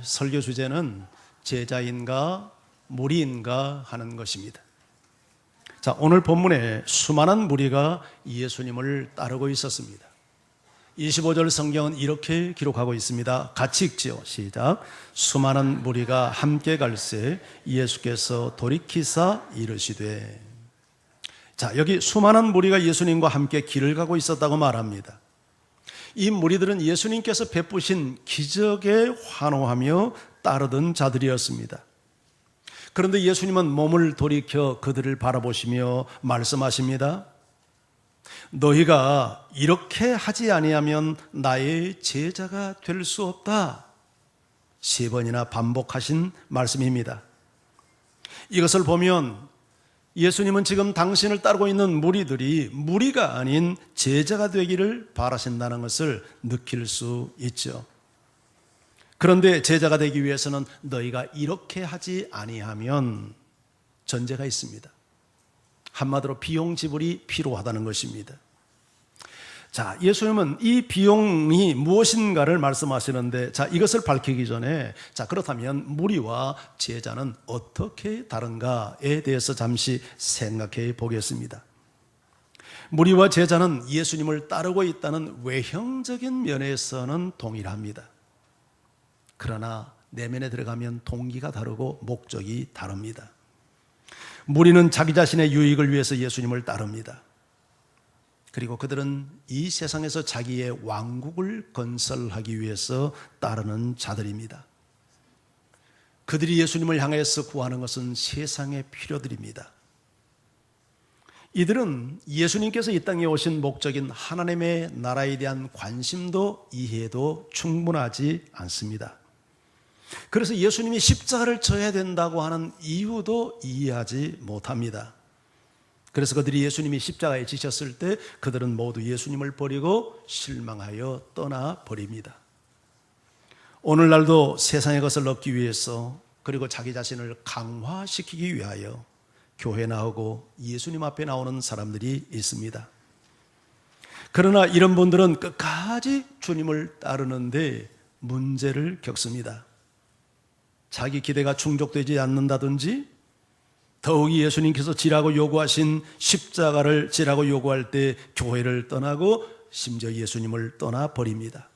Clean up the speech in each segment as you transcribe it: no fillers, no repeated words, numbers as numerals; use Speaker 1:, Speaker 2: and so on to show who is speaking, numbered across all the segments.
Speaker 1: 설교 주제는 제자인가 무리인가 하는 것입니다. 자, 오늘 본문에 수많은 무리가 예수님을 따르고 있었습니다. 25절 성경은 이렇게 기록하고 있습니다. 같이 읽지요. 시작. 수많은 무리가 함께 갈새 예수께서 돌이키사 이르시되. 자, 여기 수많은 무리가 예수님과 함께 길을 가고 있었다고 말합니다. 이 무리들은 예수님께서 베푸신 기적에 환호하며 따르던 자들이었습니다. 그런데 예수님은 몸을 돌이켜 그들을 바라보시며 말씀하십니다. 너희가 이렇게 하지 아니하면 나의 제자가 될 수 없다. 3번이나 반복하신 말씀입니다. 이것을 보면 예수님은 지금 당신을 따르고 있는 무리들이 무리가 아닌 제자가 되기를 바라신다는 것을 느낄 수 있죠. 그런데 제자가 되기 위해서는 너희가 이렇게 하지 아니하면 전제가 있습니다. 한마디로 비용 지불이 필요하다는 것입니다. 자, 예수님은 이 비용이 무엇인가를 말씀하시는데, 자, 이것을 밝히기 전에, 자, 그렇다면 무리와 제자는 어떻게 다른가에 대해서 잠시 생각해 보겠습니다. 무리와 제자는 예수님을 따르고 있다는 외형적인 면에서는 동일합니다. 그러나 내면에 들어가면 동기가 다르고 목적이 다릅니다. 무리는 자기 자신의 유익을 위해서 예수님을 따릅니다. 그리고 그들은 이 세상에서 자기의 왕국을 건설하기 위해서 따르는 자들입니다. 그들이 예수님을 향해서 구하는 것은 세상의 필요들입니다. 이들은 예수님께서 이 땅에 오신 목적인 하나님의 나라에 대한 관심도 이해도 충분하지 않습니다. 그래서 예수님이 십자가를 져야 된다고 하는 이유도 이해하지 못합니다. 그래서 그들이 예수님이 십자가에 지셨을 때 그들은 모두 예수님을 버리고 실망하여 떠나버립니다. 오늘날도 세상의 것을 얻기 위해서, 그리고 자기 자신을 강화시키기 위하여 교회 나오고 예수님 앞에 나오는 사람들이 있습니다. 그러나 이런 분들은 끝까지 주님을 따르는데 문제를 겪습니다. 자기 기대가 충족되지 않는다든지, 더욱이 예수님께서 지라고 요구하신 십자가를 지라고 요구할 때 교회를 떠나고 심지어 예수님을 떠나버립니다.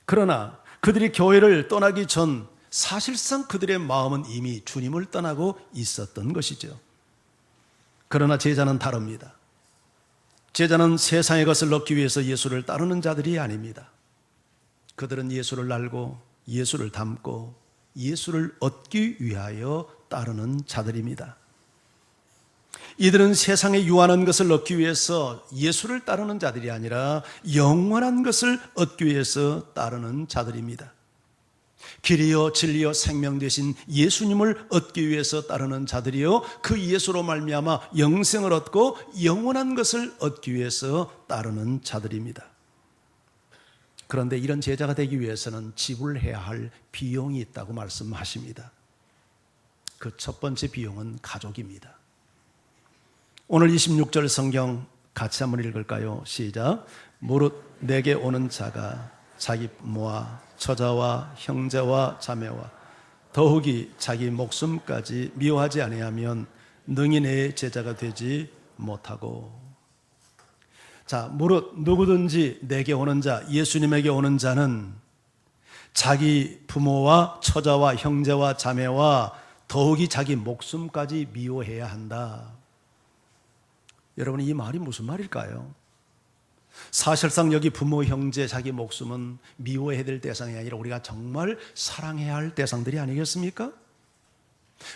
Speaker 1: 그러나 그들이 교회를 떠나기 전 사실상 그들의 마음은 이미 주님을 떠나고 있었던 것이죠. 그러나 제자는 다릅니다. 제자는 세상의 것을 얻기 위해서 예수를 따르는 자들이 아닙니다. 그들은 예수를 알고 예수를 닮고 예수를 얻기 위하여 따르는 자들입니다. 이들은 세상에 유한한 것을 얻기 위해서 예수를 따르는 자들이 아니라 영원한 것을 얻기 위해서 따르는 자들입니다. 길이요 진리요 생명 되신 예수님을 얻기 위해서 따르는 자들이요, 그 예수로 말미암아 영생을 얻고 영원한 것을 얻기 위해서 따르는 자들입니다. 그런데 이런 제자가 되기 위해서는 지불해야 할 비용이 있다고 말씀하십니다. 그 첫 번째 비용은 가족입니다. 오늘 26절 성경 같이 한번 읽을까요? 시작. 무릇 내게 오는 자가 자기 부모와 처자와 형제와 자매와 더욱이 자기 목숨까지 미워하지 아니하면 능히 내 제자가 되지 못하고. 자, 무릇 누구든지 내게 오는 자, 예수님에게 오는 자는 자기 부모와 처자와 형제와 자매와 더욱이 자기 목숨까지 미워해야 한다. 여러분, 이 말이 무슨 말일까요? 사실상 여기 부모, 형제, 자기 목숨은 미워해야 될 대상이 아니라 우리가 정말 사랑해야 할 대상들이 아니겠습니까?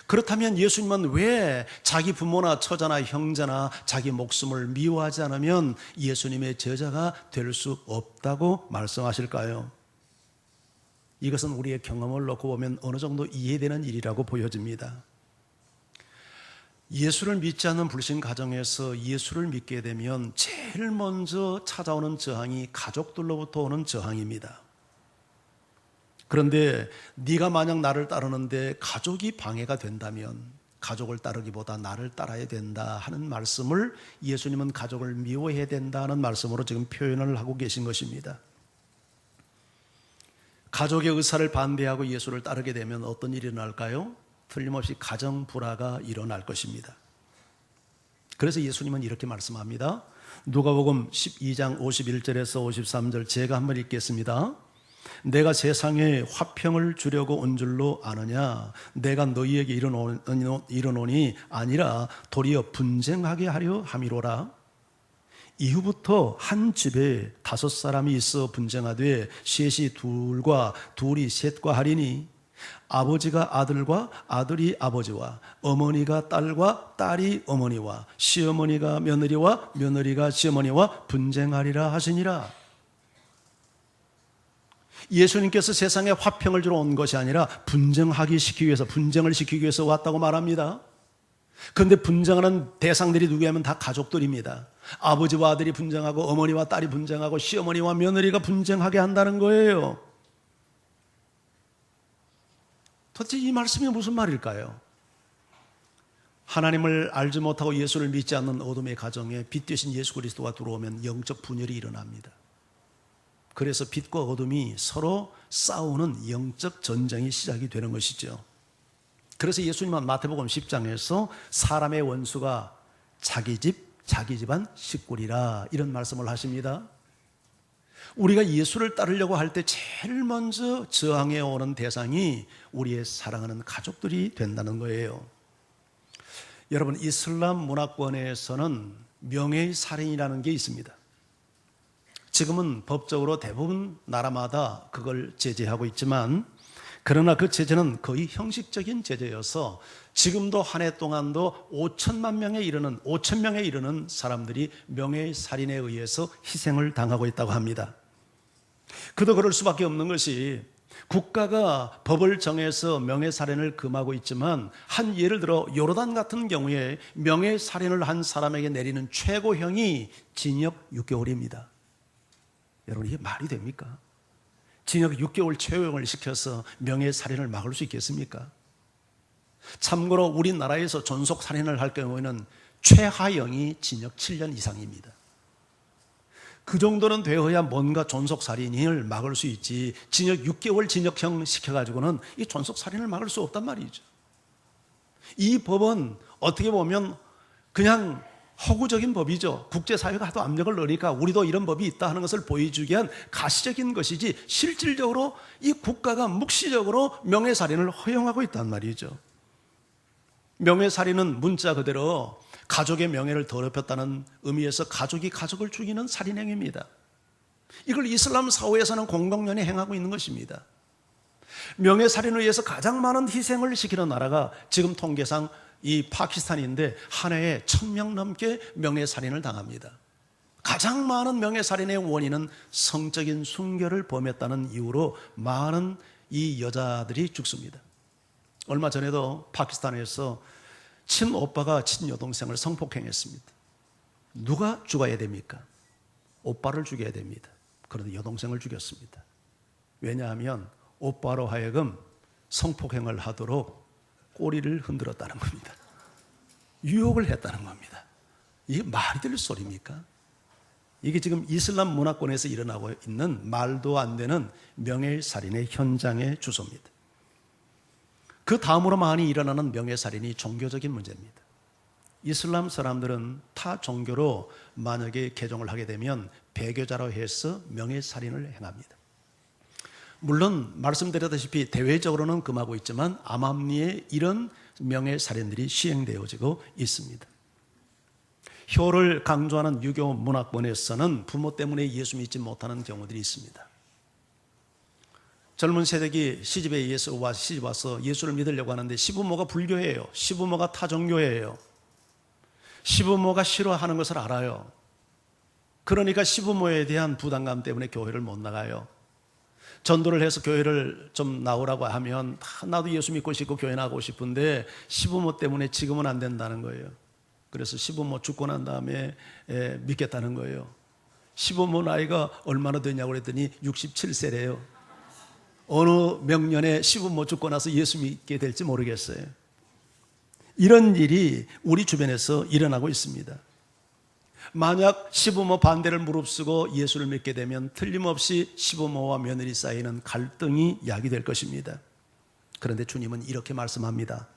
Speaker 1: 그렇다면 예수님은 왜 자기 부모나 처자나 형제나 자기 목숨을 미워하지 않으면 예수님의 제자가 될 수 없다고 말씀하실까요? 이것은 우리의 경험을 놓고 보면 어느 정도 이해되는 일이라고 보여집니다. 예수를 믿지 않는 불신 가정에서 예수를 믿게 되면 제일 먼저 찾아오는 저항이 가족들로부터 오는 저항입니다. 그런데 네가 만약 나를 따르는데 가족이 방해가 된다면 가족을 따르기보다 나를 따라야 된다 하는 말씀을 예수님은 가족을 미워해야 된다는 말씀으로 지금 표현을 하고 계신 것입니다. 가족의 의사를 반대하고 예수를 따르게 되면 어떤 일이 일어날까요? 틀림없이 가정 불화가 일어날 것입니다. 그래서 예수님은 이렇게 말씀합니다. 누가복음 12장 51절에서 53절 제가 한번 읽겠습니다. 내가 세상에 화평을 주려고 온 줄로 아느냐? 내가 너희에게 이르노니 아니라 도리어 분쟁하게 하려 함이로라. 이후부터 한 집에 5사람이 있어 분쟁하되 셋이 둘과 둘이 셋과 하리니 아버지가 아들과 아들이 아버지와 어머니가 딸과 딸이 어머니와 시어머니가 며느리와 며느리가 시어머니와 분쟁하리라 하시니라. 예수님께서 세상에 화평을 주러 온 것이 아니라 분쟁을 시키기 위해서 왔다고 말합니다. 그런데 분쟁하는 대상들이 누구냐면 다 가족들입니다. 아버지와 아들이 분쟁하고 어머니와 딸이 분쟁하고 시어머니와 며느리가 분쟁하게 한다는 거예요. 도대체 이 말씀이 무슨 말일까요? 하나님을 알지 못하고 예수를 믿지 않는 어둠의 가정에 빛 되신 예수 그리스도가 들어오면 영적 분열이 일어납니다. 그래서 빛과 어둠이 서로 싸우는 영적 전쟁이 시작이 되는 것이죠. 그래서 예수님은 마태복음 10장에서 사람의 원수가 자기 집, 자기 집안 식구리라 이런 말씀을 하십니다. 우리가 예수를 따르려고 할 때 제일 먼저 저항해 오는 대상이 우리의 사랑하는 가족들이 된다는 거예요. 여러분, 이슬람 문화권에서는 명예의 살인이라는 게 있습니다. 지금은 법적으로 대부분 나라마다 그걸 제재하고 있지만 그러나 그 제재는 거의 형식적인 제재여서 지금도 한 해 동안도 5천만 명에 이르는 사람들이 명예의 살인에 의해서 희생을 당하고 있다고 합니다. 그도 그럴 수밖에 없는 것이 국가가 법을 정해서 명예살인을 금하고 있지만 예를 들어 요르단 같은 경우에 명예살인을 한 사람에게 내리는 최고형이 징역 6개월입니다. 여러분, 이게 말이 됩니까? 징역 6개월 최고형을 시켜서 명예살인을 막을 수 있겠습니까? 참고로 우리나라에서 존속살인을 할 경우에는 최하형이 징역 7년 이상입니다. 그 정도는 되어야 뭔가 존속살인을 막을 수 있지, 징역 6개월 징역형 시켜가지고는 이 존속살인을 막을 수 없단 말이죠. 이 법은 어떻게 보면 그냥 허구적인 법이죠. 국제사회가 하도 압력을 넣으니까 우리도 이런 법이 있다 하는 것을 보여주기 위한 가시적인 것이지, 실질적으로 이 국가가 묵시적으로 명예살인을 허용하고 있단 말이죠. 명예살인은 문자 그대로 가족의 명예를 더럽혔다는 의미에서 가족이 가족을 죽이는 살인행위입니다. 이걸 이슬람 사회에서는 공동연히 행하고 있는 것입니다. 명예살인을 위해서 가장 많은 희생을 시키는 나라가 지금 통계상 이 파키스탄인데 한 해에 1,000명 넘게 명예살인을 당합니다. 가장 많은 명예살인의 원인은 성적인 순결을 범했다는 이유로 많은 이 여자들이 죽습니다. 얼마 전에도 파키스탄에서 친오빠가 친여동생을 성폭행했습니다. 누가 죽어야 됩니까? 오빠를 죽여야 됩니다. 그런데 여동생을 죽였습니다. 왜냐하면 오빠로 하여금 성폭행을 하도록 꼬리를 흔들었다는 겁니다. 유혹을 했다는 겁니다. 이게 말이 될 소리입니까? 이게 지금 이슬람 문화권에서 일어나고 있는 말도 안 되는 명예살인의 현장의 주소입니다. 그 다음으로 많이 일어나는 명예살인이 종교적인 문제입니다. 이슬람 사람들은 타 종교로 만약에 개종을 하게 되면 배교자로 해서 명예살인을 행합니다. 물론 말씀드렸다시피 대외적으로는 금하고 있지만 암암리에 이런 명예살인들이 시행되어지고 있습니다. 효를 강조하는 유교 문화권에서는 부모 때문에 예수 믿지 못하는 경우들이 있습니다. 젊은 세대기 시집에 의해서 시집 와서 예수를 믿으려고 하는데 시부모가 불교예요. 시부모가 타종교예요. 시부모가 싫어하는 것을 알아요. 그러니까 시부모에 대한 부담감 때문에 교회를 못 나가요. 전도를 해서 교회를 좀 나오라고 하면 나도 예수 믿고 싶고 교회 나가고 싶은데 시부모 때문에 지금은 안 된다는 거예요. 그래서 시부모 죽고 난 다음에 믿겠다는 거예요. 시부모 나이가 얼마나 되냐고 그랬더니 67세래요. 어느 명년에 시부모 죽고 나서 예수 믿게 될지 모르겠어요. 이런 일이 우리 주변에서 일어나고 있습니다. 만약 시부모 반대를 무릅쓰고 예수를 믿게 되면 틀림없이 시부모와 며느리 사이에는 갈등이 야기될 것입니다. 그런데 주님은 이렇게 말씀합니다.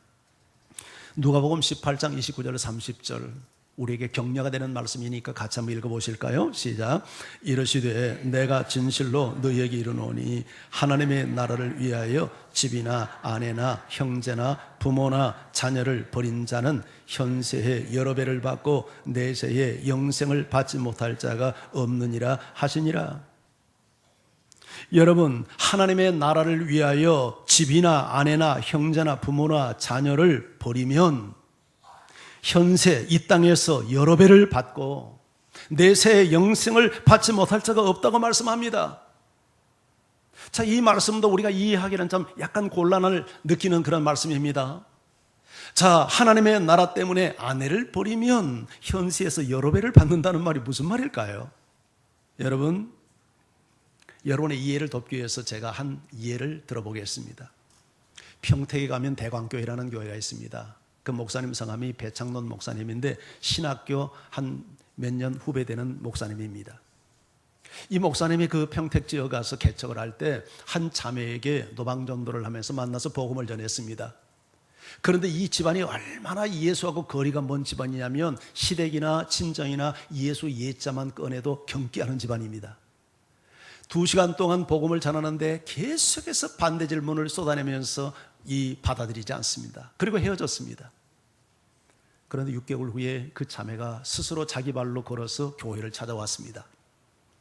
Speaker 1: 누가복음 18장 29절 30절, 우리에게 격려가 되는 말씀이니까 같이 한번 읽어보실까요? 시작. 이르시되 내가 진실로 너희에게 이르노니 하나님의 나라를 위하여 집이나 아내나 형제나 부모나 자녀를 버린 자는 현세에 여러 배를 받고 내세에 영생을 받지 못할 자가 없느니라 하시니라. 여러분, 하나님의 나라를 위하여 집이나 아내나 형제나 부모나 자녀를 버리면 현세 이 땅에서 여러 배를 받고 내세의 영생을 받지 못할 자가 없다고 말씀합니다. 자, 이 말씀도 우리가 이해하기는 좀 약간 곤란을 느끼는 그런 말씀입니다. 자, 하나님의 나라 때문에 아내를 버리면 현세에서 여러 배를 받는다는 말이 무슨 말일까요? 여러분의 이해를 돕기 위해서 제가 한 예를 들어보겠습니다. 평택에 가면 대광교회라는 교회가 있습니다. 그 목사님 성함이 배창론 목사님인데 신학교 한 몇 년 후배 되는 목사님입니다. 이 목사님이 그 평택 지역 가서 개척을 할 때 한 자매에게 노방전도를 하면서 만나서 복음을 전했습니다. 그런데 이 집안이 얼마나 예수하고 거리가 먼 집안이냐면 시댁이나 친정이나 예수 예자만 꺼내도 경기하는 집안입니다. 2시간 동안 복음을 전하는데 계속해서 반대 질문을 쏟아내면서 받아들이지 않습니다. 그리고 헤어졌습니다. 그런데 6개월 후에 그 자매가 스스로 자기 발로 걸어서 교회를 찾아왔습니다.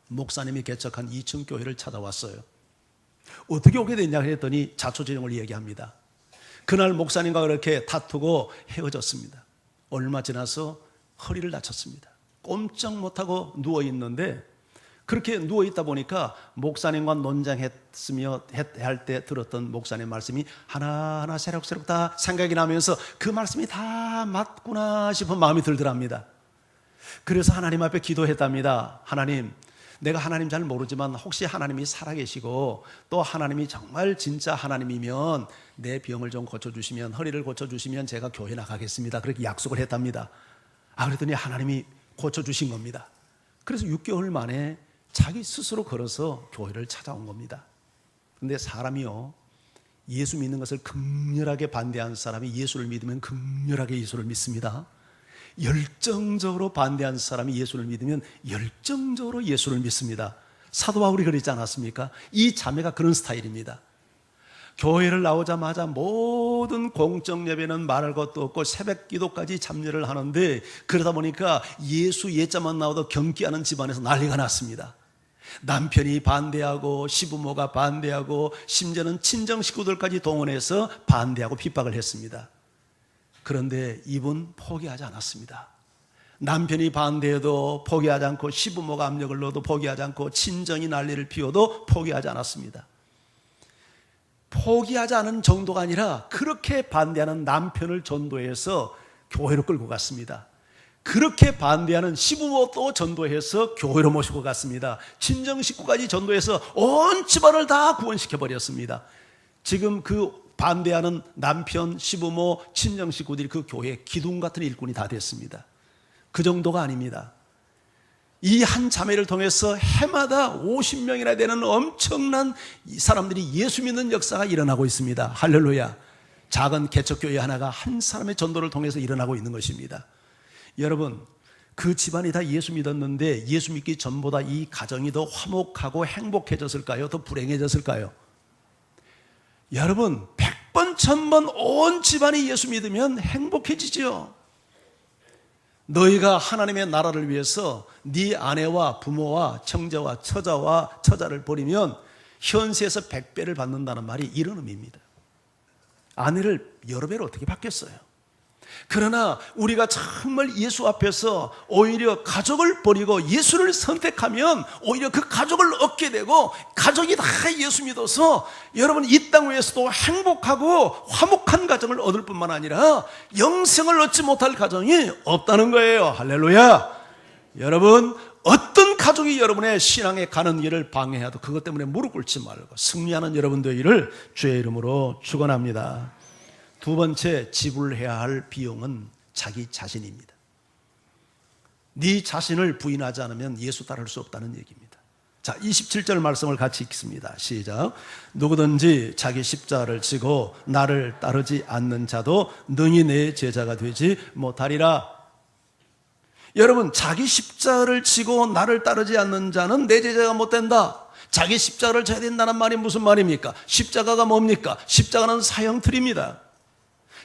Speaker 1: 목사님이 개척한 2층 교회를 찾아왔어요. 어떻게 오게 됐냐 했더니 자초지종을 얘기합니다. 그날 목사님과 그렇게 다투고 헤어졌습니다. 얼마 지나서 허리를 다쳤습니다. 꼼짝 못하고 누워있는데 그렇게 누워있다 보니까 목사님과 논쟁했으며 할 때 들었던 목사님 말씀이 하나하나 새록새록 다 생각이 나면서 그 말씀이 다 맞구나 싶은 마음이 들더랍니다. 그래서 하나님 앞에 기도했답니다. 하나님, 내가 하나님 잘 모르지만 혹시 하나님이 살아계시고 또 하나님이 정말 진짜 하나님이면 내 병을 좀 고쳐주시면, 허리를 고쳐주시면 제가 교회 나가겠습니다. 그렇게 약속을 했답니다. 그랬더니 하나님이 고쳐주신 겁니다. 그래서 6개월 만에 자기 스스로 걸어서 교회를 찾아온 겁니다. 그런데 사람이요, 예수 믿는 것을 극렬하게 반대한 사람이 예수를 믿으면 극렬하게 예수를 믿습니다. 열정적으로 반대한 사람이 예수를 믿으면 열정적으로 예수를 믿습니다. 사도 바울이 그러지 않았습니까? 이 자매가 그런 스타일입니다. 교회를 나오자마자 모든 공적 예배는 말할 것도 없고 새벽 기도까지 참여를 하는데, 그러다 보니까 예수 예자만 나와도 경기하는 집안에서 난리가 났습니다. 남편이 반대하고 시부모가 반대하고 심지어는 친정 식구들까지 동원해서 반대하고 핍박을 했습니다. 그런데 이분 포기하지 않았습니다. 남편이 반대해도 포기하지 않고 시부모가 압력을 넣어도 포기하지 않고 친정이 난리를 피워도 포기하지 않았습니다. 포기하지 않은 정도가 아니라 그렇게 반대하는 남편을 전도해서 교회로 끌고 갔습니다. 그렇게 반대하는 시부모도 전도해서 교회로 모시고 갔습니다. 친정 식구까지 전도해서 온 집안을 다 구원시켜 버렸습니다. 지금 그 반대하는 남편, 시부모, 친정 식구들이 그 교회의 기둥 같은 일꾼이 다 됐습니다. 그 정도가 아닙니다. 이 한 자매를 통해서 해마다 50명이나 되는 엄청난 사람들이 예수 믿는 역사가 일어나고 있습니다. 할렐루야. 작은 개척교회 하나가 한 사람의 전도를 통해서 일어나고 있는 것입니다. 여러분, 그 집안이 다 예수 믿었는데 예수 믿기 전보다 이 가정이 더 화목하고 행복해졌을까요? 더 불행해졌을까요? 여러분, 100번 1000번 온 집안이 예수 믿으면 행복해지죠. 너희가 하나님의 나라를 위해서 네 아내와 부모와 청자와 처자를 버리면 현세에서 100배를 받는다는 말이 이런 의미입니다. 아내를 여러 배로 어떻게 받겠어요? 그러나 우리가 정말 예수 앞에서 오히려 가족을 버리고 예수를 선택하면 오히려 그 가족을 얻게 되고, 가족이 다 예수 믿어서 여러분 이 땅 위에서도 행복하고 화목한 가정을 얻을 뿐만 아니라 영생을 얻지 못할 가정이 없다는 거예요. 할렐루야. 여러분, 어떤 가족이 여러분의 신앙에 가는 길을 방해해도 그것 때문에 무릎 꿇지 말고 승리하는 여러분 되기를 주의 이름으로 축원합니다. 두 번째, 지불해야 할 비용은 자기 자신입니다. 네 자신을 부인하지 않으면 예수 따를 수 없다는 얘기입니다. 자, 27절 말씀을 같이 읽습니다. 시작. 누구든지 자기 십자가를 지고 나를 따르지 않는 자도 능히 내 제자가 되지 못하리라. 여러분, 자기 십자가를 지고 나를 따르지 않는 자는 내 제자가 못 된다. 자기 십자가를 져야 된다는 말이 무슨 말입니까? 십자가가 뭡니까? 십자가는 사형틀입니다.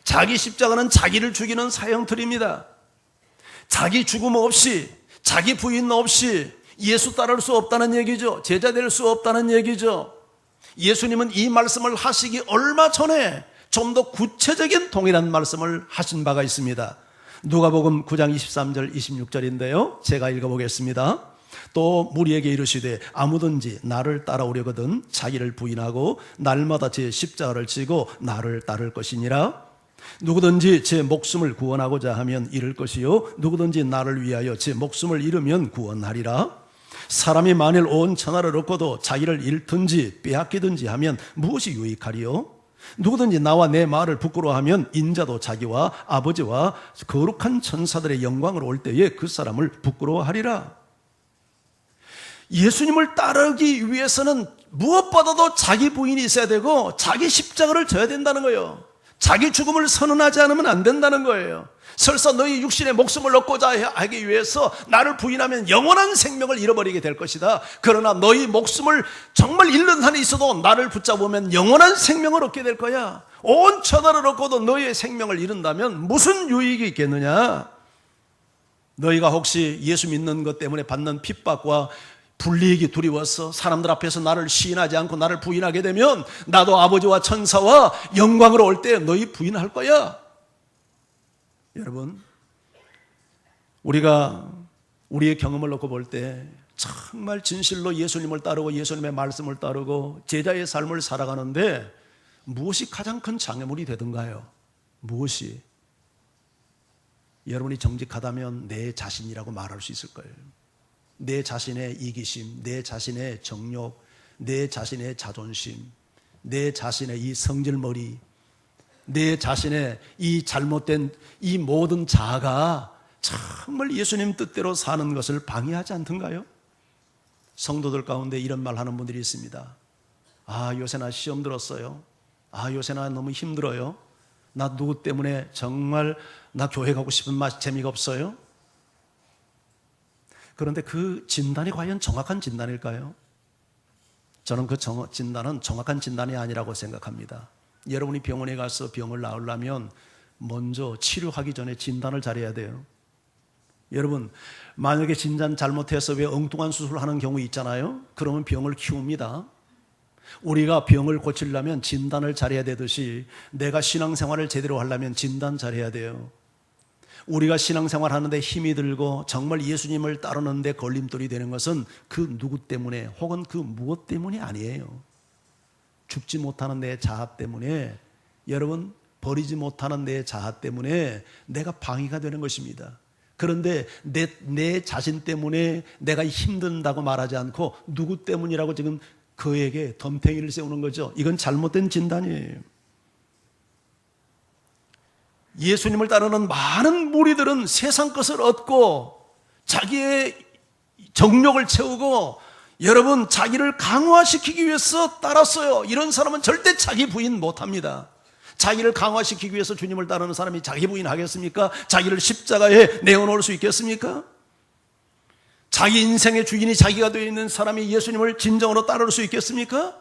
Speaker 1: 자기 십자가는 자기를 죽이는 사형틀입니다. 자기 죽음 없이, 자기 부인 없이 예수 따를 수 없다는 얘기죠. 제자 될 수 없다는 얘기죠. 예수님은 이 말씀을 하시기 얼마 전에 좀 더 구체적인 동일한 말씀을 하신 바가 있습니다. 누가복음 9장 23절 26절인데요. 제가 읽어보겠습니다. 또 무리에게 이르시되 아무든지 나를 따라오려거든 자기를 부인하고 날마다 제 십자가를 지고 나를 따를 것이니라. 누구든지 제 목숨을 구원하고자 하면 잃을 것이요 누구든지 나를 위하여 제 목숨을 잃으면 구원하리라. 사람이 만일 온 천하를 얻고도 자기를 잃든지 빼앗기든지 하면 무엇이 유익하리요? 누구든지 나와 내 말을 부끄러워하면 인자도 자기와 아버지와 거룩한 천사들의 영광으로 올 때에 그 사람을 부끄러워하리라. 예수님을 따르기 위해서는 무엇보다도 자기 부인이 있어야 되고 자기 십자가를 져야 된다는 거예요. 자기 죽음을 선언하지 않으면 안 된다는 거예요. 설사 너희 육신의 목숨을 얻고자 하기 위해서 나를 부인하면 영원한 생명을 잃어버리게 될 것이다. 그러나 너희 목숨을 정말 잃는 한이 있어도 나를 붙잡으면 영원한 생명을 얻게 될 거야. 온 천하를 얻고도 너희의 생명을 잃는다면 무슨 유익이 있겠느냐? 너희가 혹시 예수 믿는 것 때문에 받는 핍박과 불리익이 두려워서 사람들 앞에서 나를 시인하지 않고 나를 부인하게 되면 나도 아버지와 천사와 영광으로 올 때 너희 부인할 거야. 여러분, 우리가 우리의 경험을 놓고 볼 때 정말 진실로 예수님을 따르고 예수님의 말씀을 따르고 제자의 삶을 살아가는데 무엇이 가장 큰 장애물이 되던가요? 무엇이? 여러분이 정직하다면 내 자신이라고 말할 수 있을 거예요. 내 자신의 이기심, 내 자신의 정욕, 내 자신의 자존심, 내 자신의 이 성질머리, 내 자신의 이 잘못된 이 모든 자아가 정말 예수님 뜻대로 사는 것을 방해하지 않던가요? 성도들 가운데 이런 말 하는 분들이 있습니다. 아, 요새 나 시험 들었어요. 아, 요새 나 너무 힘들어요. 나 누구 때문에 정말 나 교회 가고 싶은 맛 재미가 없어요. 그런데 그 진단이 과연 정확한 진단일까요? 저는 그 진단은 정확한 진단이 아니라고 생각합니다. 여러분이 병원에 가서 병을 나으려면 먼저 치료하기 전에 진단을 잘해야 돼요. 여러분, 만약에 진단 잘못해서 왜 엉뚱한 수술을 하는 경우 있잖아요. 그러면 병을 키웁니다. 우리가 병을 고치려면 진단을 잘해야 되듯이 내가 신앙생활을 제대로 하려면 진단 잘해야 돼요. 우리가 신앙생활 하는데 힘이 들고 정말 예수님을 따르는데 걸림돌이 되는 것은 그 누구 때문에 혹은 그 무엇 때문이 아니에요. 죽지 못하는 내 자아 때문에, 여러분, 버리지 못하는 내 자아 때문에 내가 방해가 되는 것입니다. 그런데 내 자신 때문에 내가 힘든다고 말하지 않고 누구 때문이라고 지금 그에게 덤탱이를 세우는 거죠. 이건 잘못된 진단이에요. 예수님을 따르는 많은 무리들은 세상 것을 얻고 자기의 정욕을 채우고 여러분 자기를 강화시키기 위해서 따랐어요. 이런 사람은 절대 자기 부인 못합니다. 자기를 강화시키기 위해서 주님을 따르는 사람이 자기 부인 하겠습니까? 자기를 십자가에 내어놓을 수 있겠습니까? 자기 인생의 주인이 자기가 되어 있는 사람이 예수님을 진정으로 따를 수 있겠습니까?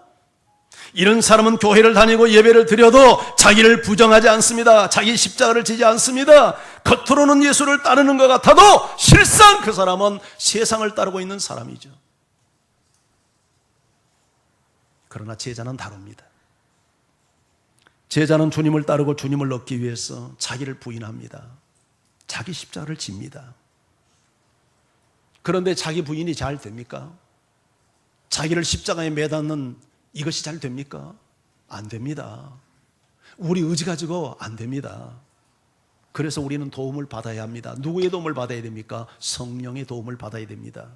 Speaker 1: 이런 사람은 교회를 다니고 예배를 드려도 자기를 부정하지 않습니다. 자기 십자가를 지지 않습니다. 겉으로는 예수를 따르는 것 같아도 실상 그 사람은 세상을 따르고 있는 사람이죠. 그러나 제자는 다릅니다. 제자는 주님을 따르고 주님을 얻기 위해서 자기를 부인합니다. 자기 십자가를 집니다. 그런데 자기 부인이 잘 됩니까? 자기를 십자가에 매닫는 이것이 잘 됩니까? 안 됩니다. 우리 의지 가지고 안 됩니다. 그래서 우리는 도움을 받아야 합니다. 누구의 도움을 받아야 됩니까? 성령의 도움을 받아야 됩니다.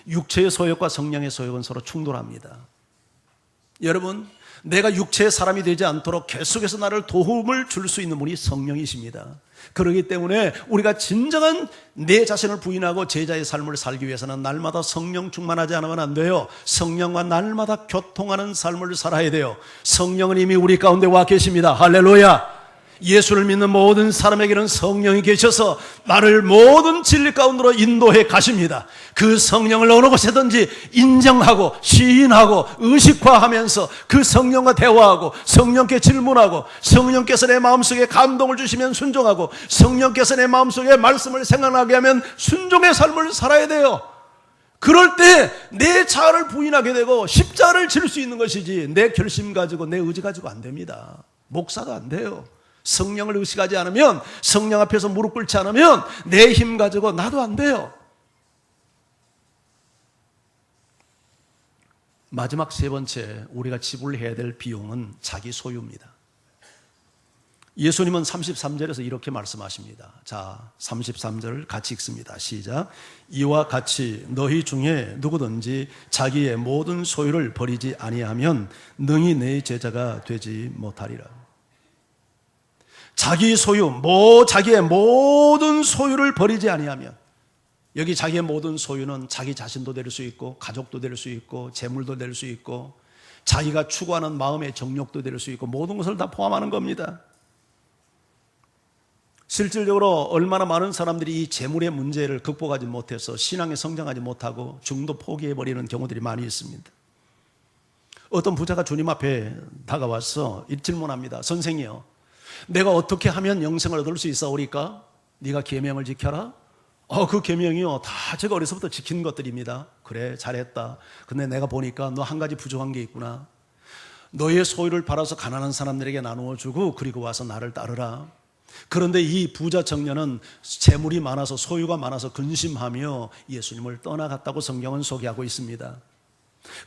Speaker 1: 육체의 소욕과 성령의 소욕은 서로 충돌합니다. 여러분, 내가 육체의 사람이 되지 않도록 계속해서 나를 도움을 줄 수 있는 분이 성령이십니다. 그렇기 때문에 우리가 진정한 내 자신을 부인하고 제자의 삶을 살기 위해서는 날마다 성령 충만하지 않으면 안 돼요. 성령과 날마다 교통하는 삶을 살아야 돼요. 성령은 이미 우리 가운데 와 계십니다. 할렐루야. 예수를 믿는 모든 사람에게는 성령이 계셔서 나를 모든 진리 가운데로 인도해 가십니다. 그 성령을 어느 곳에든지 인정하고 시인하고 의식화하면서 그 성령과 대화하고 성령께 질문하고 성령께서 내 마음속에 감동을 주시면 순종하고 성령께서 내 마음속에 말씀을 생각나게 하면 순종의 삶을 살아야 돼요. 그럴 때 내 자아를 부인하게 되고 십자가를 질 수 있는 것이지 내 결심 가지고 내 의지 가지고 안 됩니다. 목사도 안 돼요. 성령을 의식하지 않으면, 성령 앞에서 무릎 꿇지 않으면 내 힘 가지고 나도 안 돼요. 마지막 세 번째 우리가 지불해야 될 비용은 자기 소유입니다. 예수님은 33절에서 이렇게 말씀하십니다. 자, 33절 같이 읽습니다. 시작. 이와 같이 너희 중에 누구든지 자기의 모든 소유를 버리지 아니하면 능히 내 제자가 되지 못하리라. 자기 소유, 자기의 모든 소유를 버리지 아니하면, 여기 자기의 모든 소유는 자기 자신도 될 수 있고 가족도 될 수 있고 재물도 될 수 있고 자기가 추구하는 마음의 정욕도 될 수 있고 모든 것을 다 포함하는 겁니다. 실질적으로 얼마나 많은 사람들이 이 재물의 문제를 극복하지 못해서 신앙에 성장하지 못하고 중도 포기해버리는 경우들이 많이 있습니다. 어떤 부자가 주님 앞에 다가와서 이 질문합니다. 선생이요, 내가 어떻게 하면 영생을 얻을 수 있사오리까? 네가 계명을 지켜라. 그 계명이요, 다 제가 어려서부터 지킨 것들입니다. 그래, 잘했다. 근데 내가 보니까 너 한 가지 부족한 게 있구나. 너의 소유를 팔아서 가난한 사람들에게 나누어 주고 그리고 와서 나를 따르라. 그런데 이 부자 청년은 재물이 많아서, 소유가 많아서 근심하며 예수님을 떠나갔다고 성경은 소개하고 있습니다.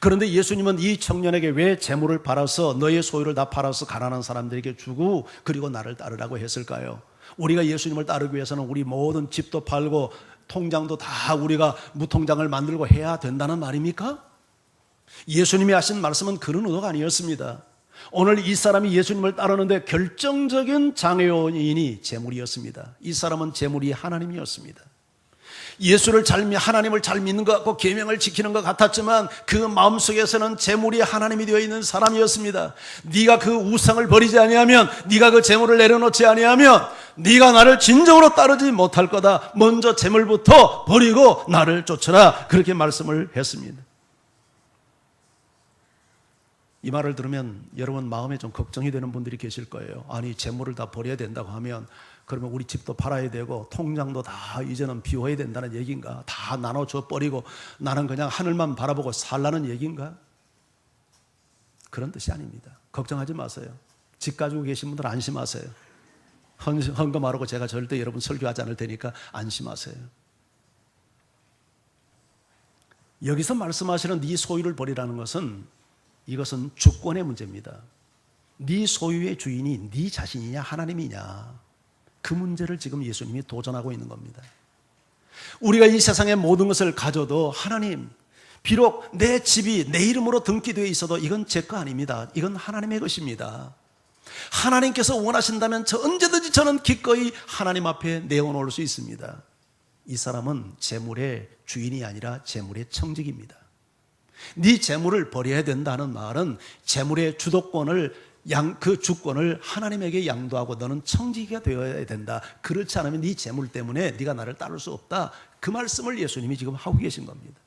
Speaker 1: 그런데 예수님은 이 청년에게 왜 재물을 팔아서, 너의 소유를 다 팔아서 가난한 사람들에게 주고 그리고 나를 따르라고 했을까요? 우리가 예수님을 따르기 위해서는 우리 모든 집도 팔고 통장도 다 우리가 무통장을 만들고 해야 된다는 말입니까? 예수님이 하신 말씀은 그런 의도가 아니었습니다. 오늘 이 사람이 예수님을 따르는데 결정적인 장애요인이 재물이었습니다. 이 사람은 재물이 하나님이었습니다. 하나님을 잘 믿는 것 같고 계명을 지키는 것 같았지만 그 마음속에서는 재물이 하나님이 되어 있는 사람이었습니다. 네가 그 우상을 버리지 아니하면, 네가 그 재물을 내려놓지 아니하면 네가 나를 진정으로 따르지 못할 거다. 먼저 재물부터 버리고 나를 쫓아라. 그렇게 말씀을 했습니다. 이 말을 들으면 여러분 마음에 좀 걱정이 되는 분들이 계실 거예요. 아니, 재물을 다 버려야 된다고 하면 그러면 우리 집도 팔아야 되고 통장도 다 이제는 비워야 된다는 얘기인가? 다 나눠줘 버리고 나는 그냥 하늘만 바라보고 살라는 얘기인가? 그런 뜻이 아닙니다. 걱정하지 마세요. 집 가지고 계신 분들 안심하세요. 헌금하라고 제가 절대 여러분 설교하지 않을 테니까 안심하세요. 여기서 말씀하시는 네 소유를 버리라는 것은, 이것은 주권의 문제입니다. 네 소유의 주인이 네 자신이냐 하나님이냐, 그 문제를 지금 예수님이 도전하고 있는 겁니다. 우리가 이 세상의 모든 것을 가져도 하나님, 비록 내 집이 내 이름으로 등기되어 있어도 이건 제 거 아닙니다. 이건 하나님의 것입니다. 하나님께서 원하신다면 언제든지 저는 기꺼이 하나님 앞에 내어놓을 수 있습니다. 이 사람은 재물의 주인이 아니라 재물의 청직입니다. 네 재물을 버려야 된다는 말은 재물의 주도권을, 그 주권을 하나님에게 양도하고 너는 청지기가 되어야 된다. 그렇지 않으면 네 재물 때문에 네가 나를 따를 수 없다. 그 말씀을 예수님이 지금 하고 계신 겁니다.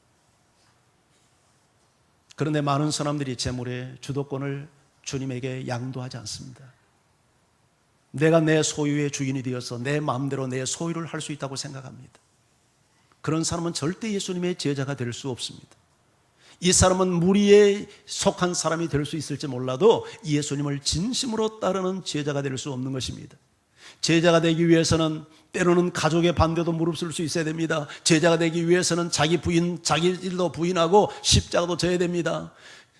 Speaker 1: 그런데 많은 사람들이 재물의 주도권을 주님에게 양도하지 않습니다. 내가 내 소유의 주인이 되어서 내 마음대로 내 소유를 할 수 있다고 생각합니다. 그런 사람은 절대 예수님의 제자가 될 수 없습니다. 이 사람은 무리에 속한 사람이 될 수 있을지 몰라도 예수님을 진심으로 따르는 제자가 될 수 없는 것입니다. 제자가 되기 위해서는 때로는 가족의 반대도 무릅쓸 수 있어야 됩니다. 제자가 되기 위해서는 자기 일도 부인하고 십자가도 져야 됩니다.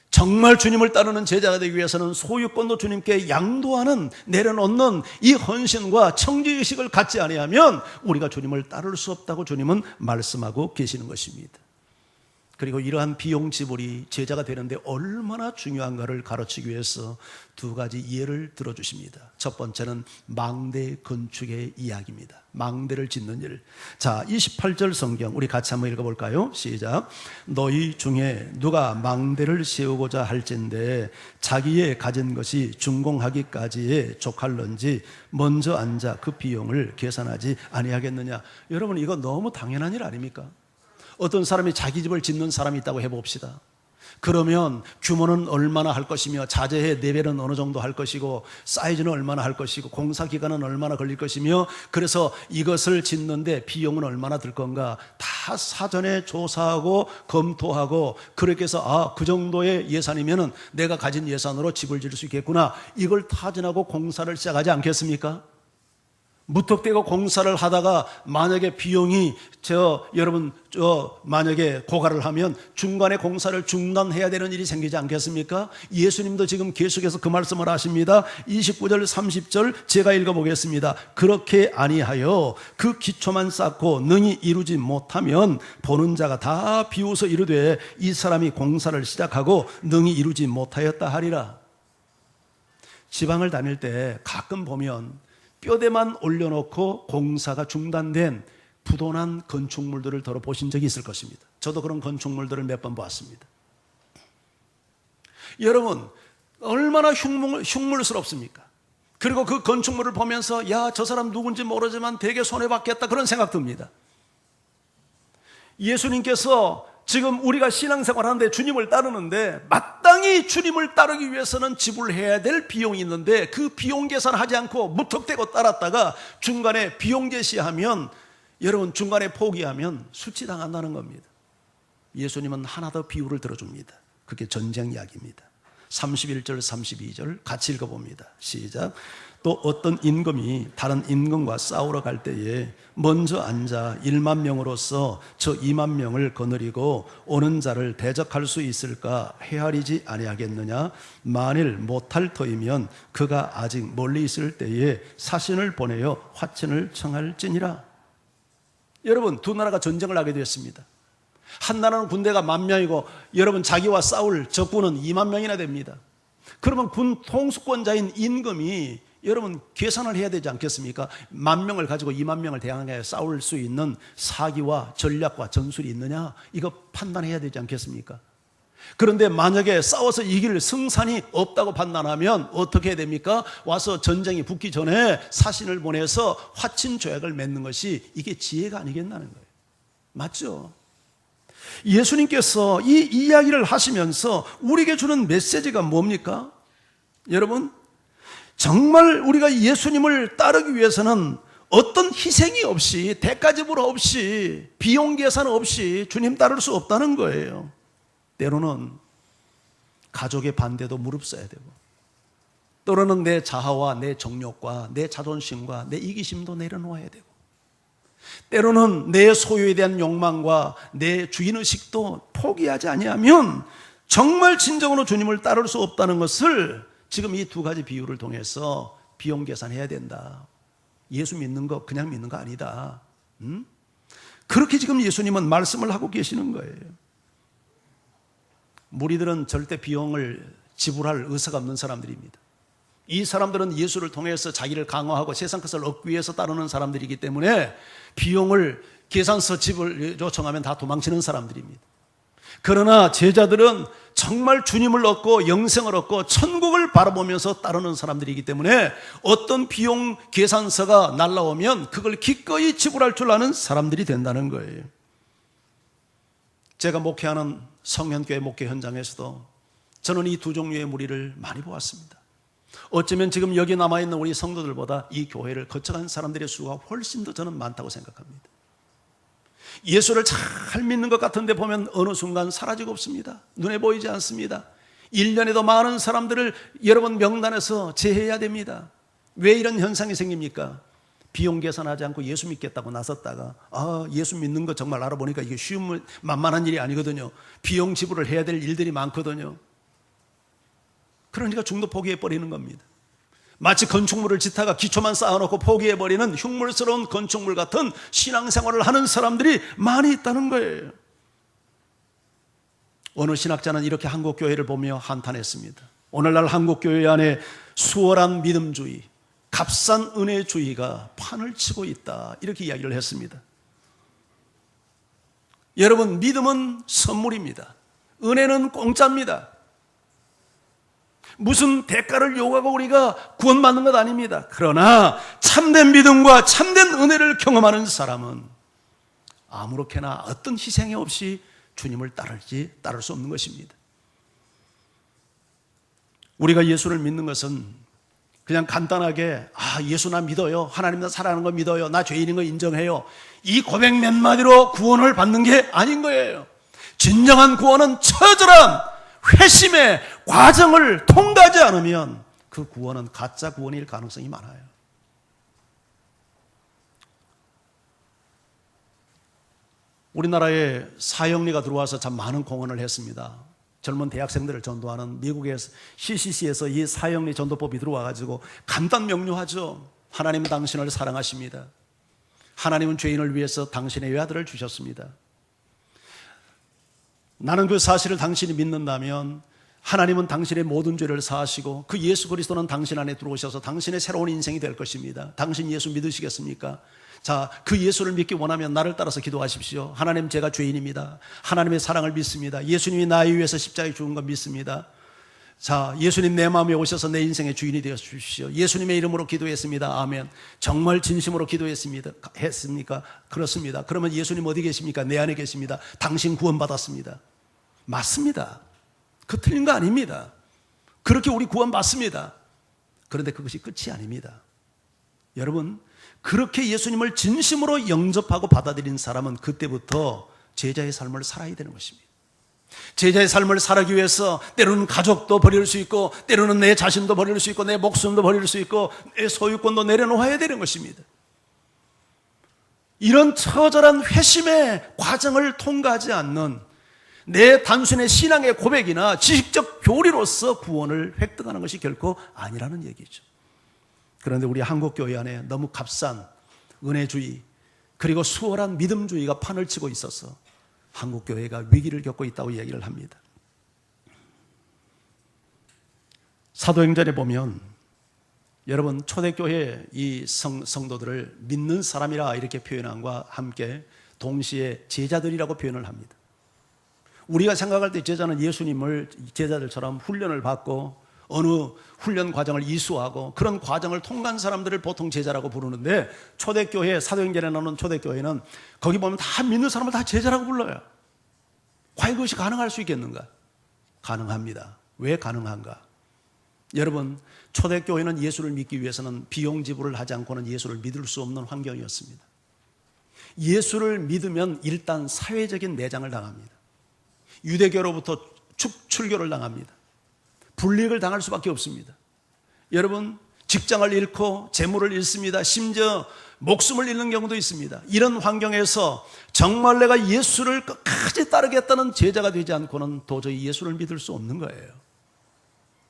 Speaker 1: 정말 주님을 따르는 제자가 되기 위해서는 소유권도 주님께 양도하는, 내려놓는 이 헌신과 청지의식을 갖지 아니하면 우리가 주님을 따를 수 없다고 주님은 말씀하고 계시는 것입니다. 그리고 이러한 비용 지불이 제자가 되는데 얼마나 중요한가를 가르치기 위해서 두 가지 예를 들어주십니다. 첫 번째는 망대 건축의 이야기입니다. 망대를 짓는 일. 자, 28절 성경 우리 같이 한번 읽어볼까요? 시작. 너희 중에 누가 망대를 세우고자 할진대 자기의 가진 것이 준공하기까지에 족할런지 먼저 앉아 그 비용을 계산하지 아니하겠느냐. 여러분, 이거 너무 당연한 일 아닙니까? 어떤 사람이 자기 집을 짓는 사람이 있다고 해봅시다. 그러면 규모는 얼마나 할 것이며 자재의 레벨은 어느 정도 할 것이고 사이즈는 얼마나 할 것이고 공사 기간은 얼마나 걸릴 것이며 그래서 이것을 짓는데 비용은 얼마나 들 건가 다 사전에 조사하고 검토하고 그렇게 해서 그 정도의 예산이면은 내가 가진 예산으로 집을 지을 수 있겠구나, 이걸 타진하고 공사를 시작하지 않겠습니까? 무턱대고 공사를 하다가 만약에 비용이 만약에 고갈을 하면 중간에 공사를 중단해야 되는 일이 생기지 않겠습니까? 예수님도 지금 계속해서 그 말씀을 하십니다. 29절 30절 제가 읽어보겠습니다. 그렇게 아니하여 그 기초만 쌓고 능히 이루지 못하면 보는 자가 다 비웃어 이르되 이 사람이 공사를 시작하고 능히 이루지 못하였다 하리라. 지방을 다닐 때 가끔 보면 뼈대만 올려놓고 공사가 중단된 부도난 건축물들을 더러 보신 적이 있을 것입니다. 저도 그런 건축물들을 몇 번 보았습니다. 여러분, 얼마나 흉물스럽습니까? 그리고 그 건축물을 보면서 야, 저 사람 누군지 모르지만 되게 손해받겠다 그런 생각 듭니다. 예수님께서 지금 우리가 신앙생활 하는데 주님을 따르는데 마땅히 주님을 따르기 위해서는 지불해야 될 비용이 있는데 그 비용 계산하지 않고 무턱대고 따랐다가 중간에 비용 제시하면 여러분 중간에 포기하면 수치당한다는 겁니다. 예수님은 하나 더 비유를 들어줍니다. 그게 전쟁 이야기입니다. 31절 32절 같이 읽어봅니다. 시작. 또 어떤 임금이 다른 임금과 싸우러 갈 때에 먼저 앉아 1만 명으로서 저 2만 명을 거느리고 오는 자를 대적할 수 있을까 헤아리지 아니하겠느냐. 만일 못할 터이면 그가 아직 멀리 있을 때에 사신을 보내어 화친을 청할지니라. 여러분, 두 나라가 전쟁을 하게 되었습니다. 한 나라는 군대가 10,000명이고 여러분 자기와 싸울 적군은 2만 명이나 됩니다. 그러면 군 통수권자인 임금이 여러분 계산을 해야 되지 않겠습니까? 10,000명을 가지고 2만 명을 대항해 싸울 수 있는 사기와 전략과 전술이 있느냐, 이거 판단해야 되지 않겠습니까? 그런데 만약에 싸워서 이길 승산이 없다고 판단하면 어떻게 해야 됩니까? 와서 전쟁이 붙기 전에 사신을 보내서 화친 조약을 맺는 것이 이게 지혜가 아니겠나는 거예요. 맞죠? 예수님께서 이 이야기를 하시면서 우리에게 주는 메시지가 뭡니까? 여러분, 정말 우리가 예수님을 따르기 위해서는 어떤 희생이 없이, 대가 지불 없이, 비용 계산 없이 주님 따를 수 없다는 거예요. 때로는 가족의 반대도 무릅써야 되고, 때로는 내 자아와 내 정욕과 내 자존심과 내 이기심도 내려놓아야 되고, 때로는 내 소유에 대한 욕망과 내 주인의식도 포기하지 아니하면 정말 진정으로 주님을 따를 수 없다는 것을 지금 이 두 가지 비유를 통해서 비용 계산해야 된다. 예수 믿는 거 그냥 믿는 거 아니다. 그렇게 지금 예수님은 말씀을 하고 계시는 거예요. 무리들은 절대 비용을 지불할 의사가 없는 사람들입니다. 이 사람들은 예수를 통해서 자기를 강화하고 세상 것을 얻기 위해서 따르는 사람들이기 때문에 비용을 계산서 지불 요청하면 다 도망치는 사람들입니다. 그러나 제자들은 정말 주님을 얻고 영생을 얻고 천국을 바라보면서 따르는 사람들이기 때문에 어떤 비용 계산서가 날라오면 그걸 기꺼이 지불할 줄 아는 사람들이 된다는 거예요. 제가 목회하는 성현교회 목회 현장에서도 저는 이 두 종류의 무리를 많이 보았습니다. 어쩌면 지금 여기 남아있는 우리 성도들보다 이 교회를 거쳐간 사람들의 수가 훨씬 더 저는 많다고 생각합니다. 예수를 잘 믿는 것 같은데 보면 어느 순간 사라지고 없습니다. 눈에 보이지 않습니다. 1년에도 많은 사람들을 여러분 명단에서 제해야 됩니다. 왜 이런 현상이 생깁니까? 비용 계산하지 않고 예수 믿겠다고 나섰다가 예수 믿는 거 정말 알아보니까 이게 쉬운 만만한 일이 아니거든요. 비용 지불을 해야 될 일들이 많거든요. 그러니까 중도 포기해버리는 겁니다. 마치 건축물을 짓다가 기초만 쌓아놓고 포기해버리는 흉물스러운 건축물 같은 신앙생활을 하는 사람들이 많이 있다는 거예요. 어느 신학자는 이렇게 한국교회를 보며 한탄했습니다. 오늘날 한국교회 안에 수월한 믿음주의, 값싼 은혜주의가 판을 치고 있다, 이렇게 이야기를 했습니다. 여러분, 믿음은 선물입니다. 은혜는 공짜입니다. 무슨 대가를 요구하고 우리가 구원받는 것 아닙니다. 그러나 참된 믿음과 참된 은혜를 경험하는 사람은 아무렇게나 어떤 희생이 없이 주님을 따를 수 없는 것입니다. 우리가 예수를 믿는 것은 그냥 간단하게 예수 나 믿어요, 하나님 나 사랑하는 거 믿어요, 나 죄인인 거 인정해요, 이 고백 몇 마디로 구원을 받는 게 아닌 거예요. 진정한 구원은 처절한 회심의 과정을 통과하지 않으면 그 구원은 가짜 구원일 가능성이 많아요. 우리나라에 사형리가 들어와서 참 많은 공헌을 했습니다. 젊은 대학생들을 전도하는 미국의 CCC에서 이 사형리 전도법이 들어와가지고 간단 명료하죠. 하나님은 당신을 사랑하십니다. 하나님은 죄인을 위해서 당신의 외아들을 주셨습니다. 나는 그 사실을 당신이 믿는다면 하나님은 당신의 모든 죄를 사하시고 그 예수 그리스도는 당신 안에 들어오셔서 당신의 새로운 인생이 될 것입니다. 당신 예수 믿으시겠습니까? 자, 그 예수를 믿기 원하면 나를 따라서 기도하십시오. 하나님, 제가 죄인입니다. 하나님의 사랑을 믿습니다. 예수님이 나를 위해서 십자가에 죽은 거 믿습니다. 자, 예수님 내 마음에 오셔서 내 인생의 주인이 되어 주십시오. 예수님의 이름으로 기도했습니다. 아멘. 정말 진심으로 했습니까? 그렇습니다. 그러면 예수님 어디 계십니까? 내 안에 계십니다. 당신 구원받았습니다. 맞습니다. 그 틀린 거 아닙니다. 그렇게 우리 구원받습니다. 그런데 그것이 끝이 아닙니다. 여러분, 그렇게 예수님을 진심으로 영접하고 받아들인 사람은 그때부터 제자의 삶을 살아야 되는 것입니다. 제자의 삶을 살기 위해서 때로는 가족도 버릴 수 있고, 때로는 내 자신도 버릴 수 있고, 내 목숨도 버릴 수 있고, 내 소유권도 내려놓아야 되는 것입니다. 이런 처절한 회심의 과정을 통과하지 않는 내 단순의 신앙의 고백이나 지식적 교리로서 구원을 획득하는 것이 결코 아니라는 얘기죠. 그런데 우리 한국교회 안에 너무 값싼 은혜주의 그리고 수월한 믿음주의가 판을 치고 있어서 한국교회가 위기를 겪고 있다고 이야기를 합니다. 사도행전에 보면 여러분, 초대교회 이 성도들을 믿는 사람이라 이렇게 표현함과 함께 동시에 제자들이라고 표현을 합니다. 우리가 생각할 때 제자는 예수님을 제자들처럼 훈련을 받고 어느 훈련 과정을 이수하고 그런 과정을 통과한 사람들을 보통 제자라고 부르는데, 초대교회, 사도행전에 나오는 초대교회는 거기 보면 다 믿는 사람을 다 제자라고 불러요. 과연 그것이 가능할 수 있겠는가? 가능합니다. 왜 가능한가? 여러분, 초대교회는 예수를 믿기 위해서는 비용 지불을 하지 않고는 예수를 믿을 수 없는 환경이었습니다. 예수를 믿으면 일단 사회적인 매장을 당합니다. 유대교로부터 축출교를 당합니다. 불이익을 당할 수밖에 없습니다. 여러분, 직장을 잃고 재물을 잃습니다. 심지어 목숨을 잃는 경우도 있습니다. 이런 환경에서 정말 내가 예수를 끝까지 따르겠다는 제자가 되지 않고는 도저히 예수를 믿을 수 없는 거예요.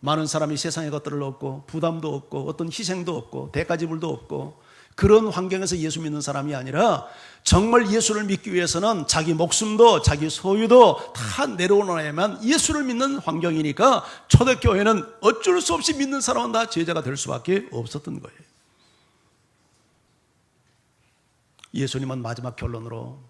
Speaker 1: 많은 사람이 세상의 것들을 얻고 부담도 없고 어떤 희생도 없고 대가지불도 없고 그런 환경에서 예수 믿는 사람이 아니라 정말 예수를 믿기 위해서는 자기 목숨도 자기 소유도 다 내려놓아야만 예수를 믿는 환경이니까 초대교회는 어쩔 수 없이 믿는 사람은 다 제자가 될 수밖에 없었던 거예요. 예수님은 마지막 결론으로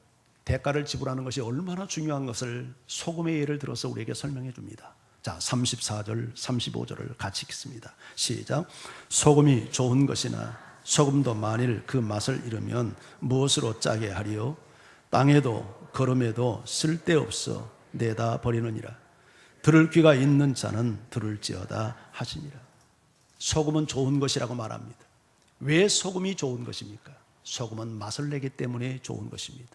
Speaker 1: 대가를 지불하는 것이 얼마나 중요한 것을 소금의 예를 들어서 우리에게 설명해 줍니다. 자, 34절, 35절을 같이 읽습니다. 시작. 소금이 좋은 것이나 소금도 만일 그 맛을 잃으면 무엇으로 짜게 하리요? 땅에도 거름에도 쓸데없어 내다 버리느니라. 들을 귀가 있는 자는 들을지어다 하시니라. 소금은 좋은 것이라고 말합니다. 왜 소금이 좋은 것입니까? 소금은 맛을 내기 때문에 좋은 것입니다.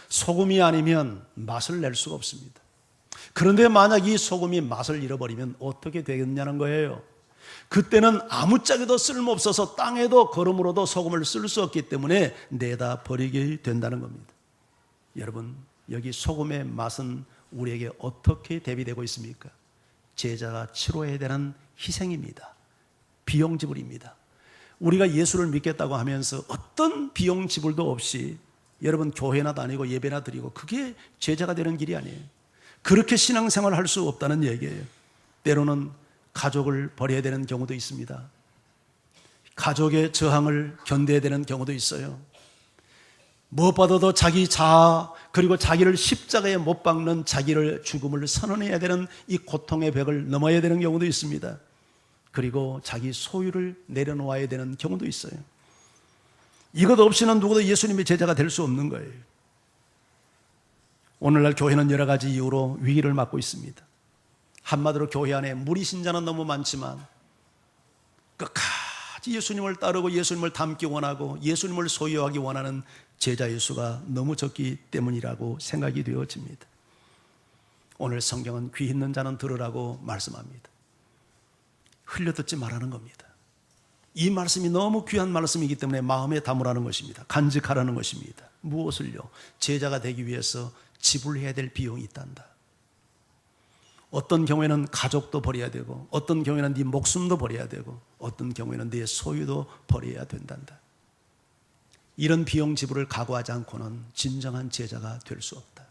Speaker 1: 소금이 아니면 맛을 낼 수가 없습니다. 그런데 만약 이 소금이 맛을 잃어버리면 어떻게 되겠냐는 거예요. 그때는 아무짝에도 쓸모없어서 땅에도 거름으로도 소금을 쓸 수 없기 때문에 내다 버리게 된다는 겁니다. 여러분, 여기 소금의 맛은 우리에게 어떻게 대비되고 있습니까? 제자가 치러야 되는 희생입니다. 비용 지불입니다. 우리가 예수를 믿겠다고 하면서 어떤 비용 지불도 없이 여러분 교회나 다니고 예배나 드리고 그게 제자가 되는 길이 아니에요. 그렇게 신앙생활을 할 수 없다는 얘기예요. 때로는 가족을 버려야 되는 경우도 있습니다. 가족의 저항을 견뎌야 되는 경우도 있어요. 무엇보다도 자기 자아, 그리고 자기를 십자가에 못 박는 자기를 죽음을 선언해야 되는 이 고통의 벽을 넘어야 되는 경우도 있습니다. 그리고 자기 소유를 내려놓아야 되는 경우도 있어요. 이것 없이는 누구도 예수님의 제자가 될 수 없는 거예요. 오늘날 교회는 여러 가지 이유로 위기를 맞고 있습니다. 한마디로 교회 안에 무리신자는 너무 많지만 끝까지 예수님을 따르고 예수님을 닮기 원하고 예수님을 소유하기 원하는 제자의 수가 너무 적기 때문이라고 생각이 되어집니다. 오늘 성경은 귀 있는 자는 들으라고 말씀합니다. 흘려듣지 말라는 겁니다. 이 말씀이 너무 귀한 말씀이기 때문에 마음에 담으라는 것입니다. 간직하라는 것입니다. 무엇을요? 제자가 되기 위해서 지불해야 될 비용이 있단다. 어떤 경우에는 가족도 버려야 되고, 어떤 경우에는 네 목숨도 버려야 되고, 어떤 경우에는 네 소유도 버려야 된단다. 이런 비용 지불을 각오하지 않고는 진정한 제자가 될 수 없다.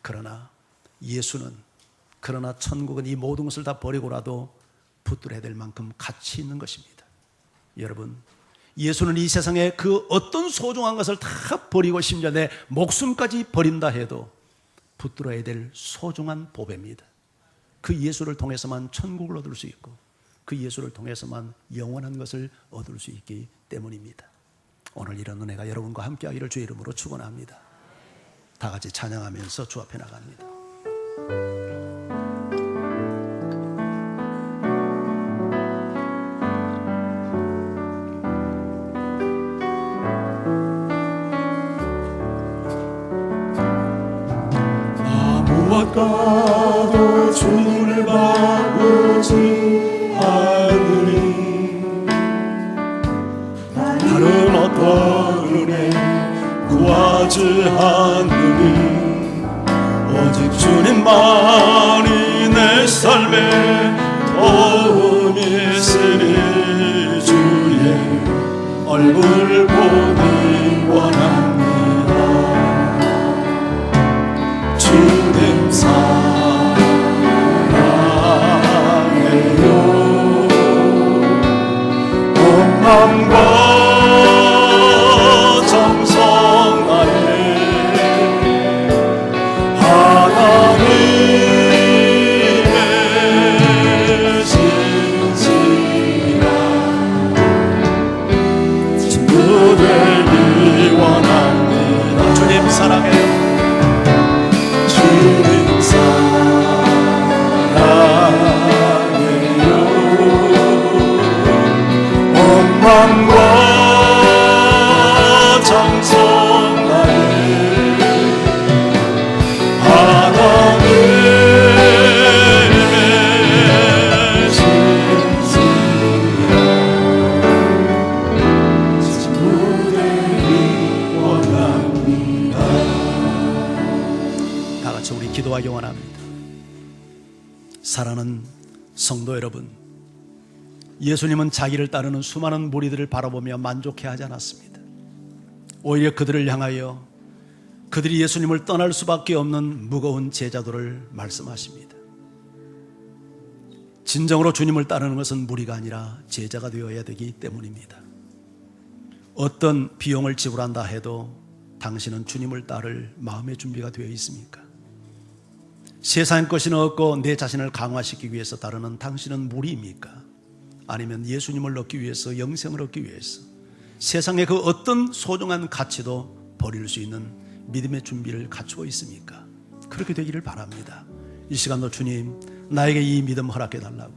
Speaker 1: 그러나 예수는, 그러나 천국은 이 모든 것을 다 버리고라도 붙들어야 될 만큼 가치 있는 것입니다. 여러분, 예수는 이 세상에 그 어떤 소중한 것을 다 버리고 심지어 내 목숨까지 버린다 해도 붙들어야 될 소중한 보배입니다. 그 예수를 통해서만 천국을 얻을 수 있고 그 예수를 통해서만 영원한 것을 얻을 수 있기 때문입니다. 오늘 이런 은혜가 여러분과 함께 하기를 주의 이름으로 축원합니다. 다 같이 찬양하면서 주 앞에 나갑니다.
Speaker 2: 무엇과도 주를 바꾸지 않으니 다른 어떤 은혜 구하지 않으니 오직 주님만이 내 삶에 도움이 있으니 주의 얼굴 보기 원합니다. 주님 사랑해요. 온 마음과 정성 다해 하나님의 진실한 친구 되기 원합니다. 주님 사랑해요. 주님 사랑해요. 온 마음과 정성 다해 하나님의 진실한 친구 되기 원합니다.
Speaker 1: 우리 기도하기 원합니다. 사랑하는 성도 여러분, 예수님은 자기를 따르는 수많은 무리들을 바라보며 만족해하지 않았습니다. 오히려 그들을 향하여 그들이 예수님을 떠날 수밖에 없는 무거운 제자도를 말씀하십니다. 진정으로 주님을 따르는 것은 무리가 아니라 제자가 되어야 되기 때문입니다. 어떤 비용을 지불한다 해도 당신은 주님을 따를 마음의 준비가 되어 있습니까? 세상 것이는 없고 내 자신을 강화시키기 위해서 따르는 당신은 무리입니까? 아니면 예수님을 얻기 위해서, 영생을 얻기 위해서 세상의 그 어떤 소중한 가치도 버릴 수 있는 믿음의 준비를 갖추고 있습니까? 그렇게 되기를 바랍니다. 이 시간도 주님, 나에게 이 믿음 허락해 달라고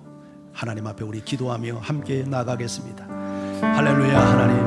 Speaker 1: 하나님 앞에 우리 기도하며 함께 나가겠습니다. 할렐루야. 하나님,